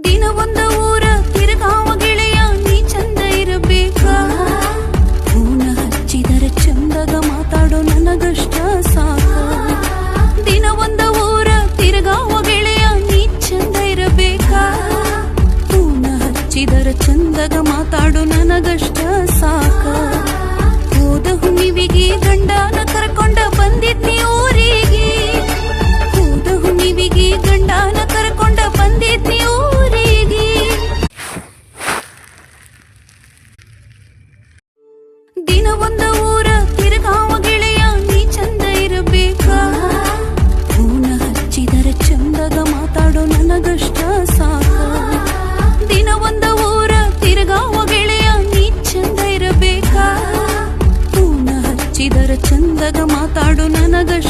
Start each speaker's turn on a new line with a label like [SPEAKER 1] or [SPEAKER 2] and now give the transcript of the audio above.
[SPEAKER 1] ದಿನ ಒಂದ ಊರ ತಿರುಗಾವ ಗೆಳೆಯ ನೀ ಚಂದ ಇರಬೇಕಾ ಫೋನ ಹಚ್ಚಿದರ ಚಂದಗ ಮಾತಾಡೋ ನನಗಷ್ಟ ಸಾಕ ದಿನ ಒಂದ ಊರ ತಿರುಗಾವ ಗೆಳೆಯ ನೀ ಚಂದ ಇರಬೇಕಾ ಫೋನ ಹಚ್ಚಿದರ ಚಂದಗ ಮಾತಾಡೋ ನನಗಷ್ಟ ಸಾಕ ಹೋದ ಹುಣ್ಣಿವಿಗೆ ಗಂಡನ ಕರ್ಕೊಂಡ ಬಂದಿದ್ನಿ ಊರಿಗೆ ಹೋದ ಹುಣ್ಣಿವಿಗೆ ಗಂಡನ ಕರ್ಕೊಂಡ ಬಂದಿದ್ನಿ ಊರಿಗೆ ದಿನ ಒಂದ ಊರ ತಿರುಗಾವ ಗೆಳೆಯ ನೀ ಚಂದ ಇರಬೇಕಾ ಫೋನ ಹಚ್ಚಿದರ ಚಂದಗ ಮಾತಾಡೋ ನನಗಷ್ಟ ಸಾಕ ದಿನ ಒಂದ ಊರ ತಿರುಗಾವ ಗೆಳೆಯ ನೀ ಚಂದ ಇರಬೇಕಾ ಫೋನ ಹಚ್ಚಿದರ ಚಂದಗ ಮಾತಾಡೋ ನನಗಷ್ಟ